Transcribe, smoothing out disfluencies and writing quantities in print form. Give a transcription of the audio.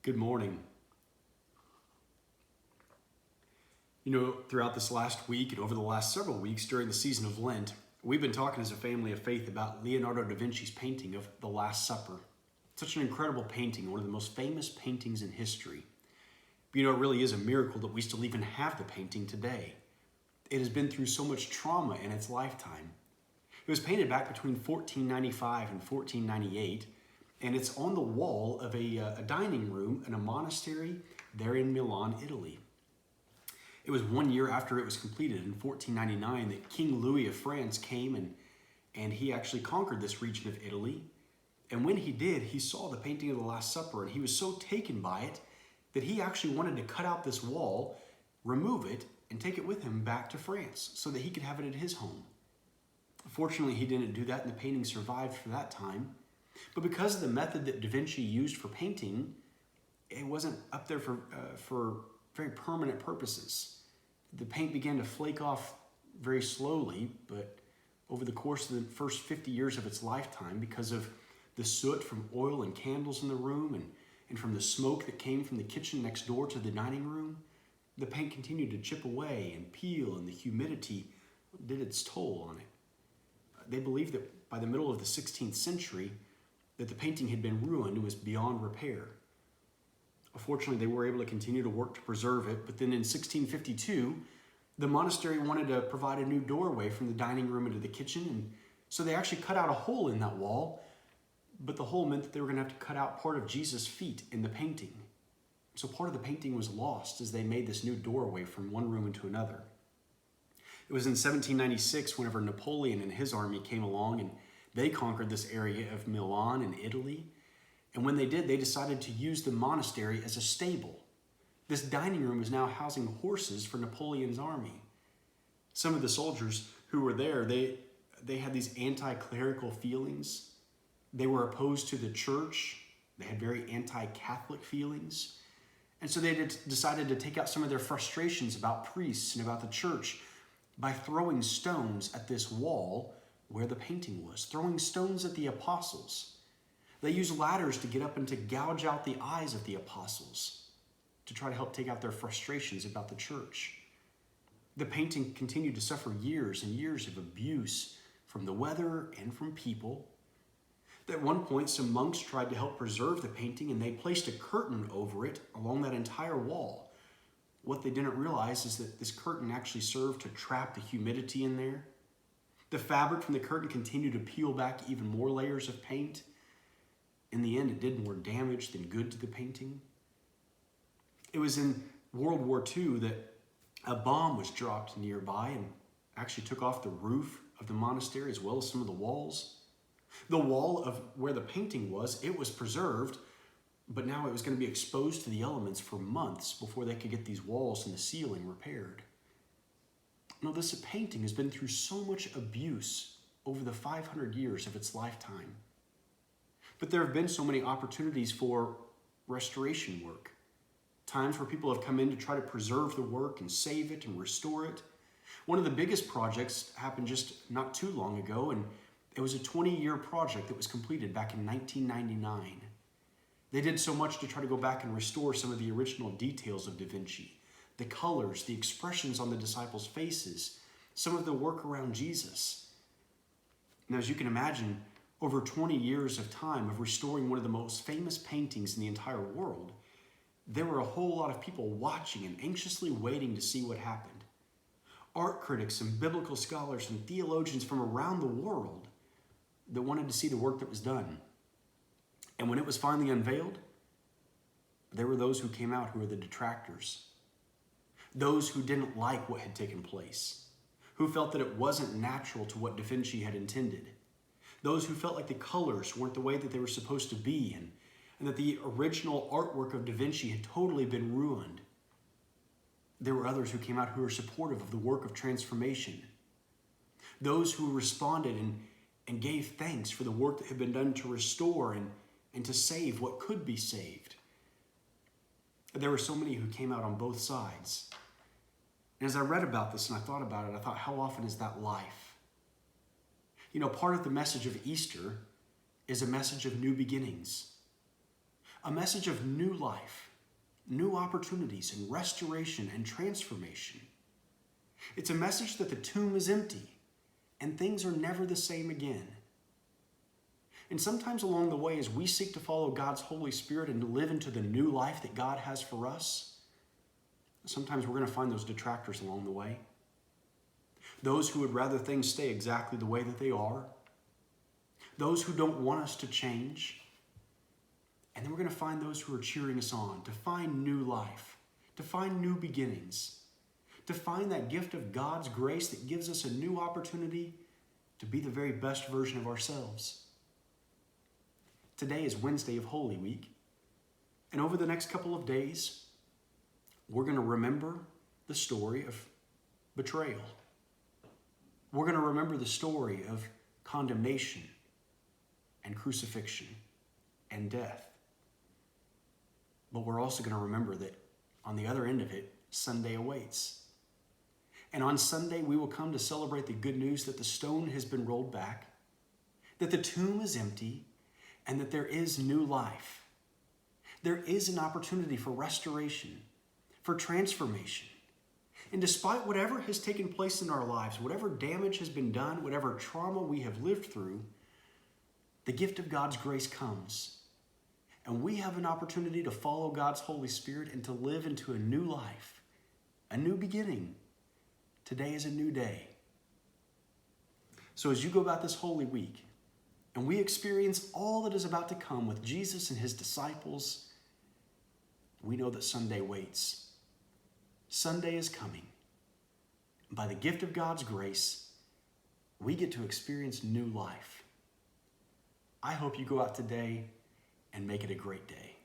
Good morning. Throughout this last week and over the last several weeks during the season of Lent, we've been talking as a family of faith about Leonardo da Vinci's painting of The Last Supper. Such an incredible painting, one of the most famous paintings in history. But it really is a miracle that we still even have the painting today. It has been through so much trauma in its lifetime. It was painted back between 1495 and 1498, and it's on the wall of a dining room in a monastery there in Milan, Italy. It was 1 year after it was completed in 1499 that King Louis of France came and he actually conquered this region of Italy. And when he did, he saw the painting of the Last Supper, and he was so taken by it that he actually wanted to cut out this wall, remove it, and take it with him back to France so that he could have it at his home. Fortunately, he didn't do that, and the painting survived for that time. But because of the method that Da Vinci used for painting, it wasn't up there for very permanent purposes. The paint began to flake off very slowly, but over the course of the first 50 years of its lifetime, because of the soot from oil and candles in the room and from the smoke that came from the kitchen next door to the dining room, the paint continued to chip away and peel, and the humidity did its toll on it. They believed that by the middle of the 16th century, that the painting had been ruined and was beyond repair. Fortunately, they were able to continue to work to preserve it, but then in 1652, the monastery wanted to provide a new doorway from the dining room into the kitchen, and so they actually cut out a hole in that wall, but the hole meant that they were going to have to cut out part of Jesus' feet in the painting. So part of the painting was lost as they made this new doorway from one room into another. It was in 1796 whenever Napoleon and his army came along and they conquered this area of Milan in Italy. And when they did, they decided to use the monastery as a stable. This dining room is now housing horses for Napoleon's army. Some of the soldiers who were there, they had these anti-clerical feelings. They were opposed to the church. They had very anti-Catholic feelings. And so they decided to take out some of their frustrations about priests and about the church by throwing stones at this wall where the painting was, throwing stones at the apostles. They used ladders to get up and to gouge out the eyes of the apostles to try to help take out their frustrations about the church. The painting continued to suffer years and years of abuse from the weather and from people. At one point, some monks tried to help preserve the painting, and they placed a curtain over it along that entire wall. What they didn't realize is that this curtain actually served to trap the humidity in there. The fabric from the curtain continued to peel back even more layers of paint. In the end, it did more damage than good to the painting. It was in World War II that a bomb was dropped nearby and actually took off the roof of the monastery as well as some of the walls. The wall of where the painting was, it was preserved, but now it was going to be exposed to the elements for months before they could get these walls and the ceiling repaired. This painting has been through so much abuse over the 500 years of its lifetime. But there have been so many opportunities for restoration work, times where people have come in to try to preserve the work and save it and restore it. One of the biggest projects happened just not too long ago, and it was a 20-year project that was completed back in 1999. They did so much to try to go back and restore some of the original details of Da Vinci, the colors, the expressions on the disciples' faces, some of the work around Jesus. Now, as you can imagine, over 20 years of time of restoring one of the most famous paintings in the entire world, there were a whole lot of people watching and anxiously waiting to see what happened. Art critics and biblical scholars and theologians from around the world that wanted to see the work that was done. And when it was finally unveiled, there were those who came out who were the detractors. Those who didn't like what had taken place, who felt that it wasn't natural to what Da Vinci had intended. Those who felt like the colors weren't the way that they were supposed to be, and that the original artwork of Da Vinci had totally been ruined. There were others who came out who were supportive of the work of transformation. Those who responded and gave thanks for the work that had been done to restore and to save what could be saved. There were so many who came out on both sides. And as I read about this and I thought about it, I thought, how often is that life? Part of the message of Easter is a message of new beginnings. a message of new life, new opportunities and restoration and transformation. It's a message that the tomb is empty and things are never the same again. And sometimes along the way, as we seek to follow God's Holy Spirit and to live into the new life that God has for us, sometimes we're going to find those detractors along the way. Those who would rather things stay exactly the way that they are. Those who don't want us to change. And then we're going to find those who are cheering us on to find new life, to find new beginnings, to find that gift of God's grace that gives us a new opportunity to be the very best version of ourselves. Today is Wednesday of Holy Week, and over the next couple of days, we're going to remember the story of betrayal. We're going to remember the story of condemnation and crucifixion and death. But we're also going to remember that on the other end of it, Sunday awaits. And on Sunday, we will come to celebrate the good news that the stone has been rolled back, that the tomb is empty, and that there is new life. There is an opportunity for restoration, for transformation. And despite whatever has taken place in our lives, whatever damage has been done, whatever trauma we have lived through, the gift of God's grace comes. And we have an opportunity to follow God's Holy Spirit and to live into a new life, a new beginning. Today is a new day. So as you go about this Holy Week, and we experience all that is about to come with Jesus and his disciples, we know that Sunday waits. Sunday is coming. By the gift of God's grace, we get to experience new life. I hope you go out today and make it a great day.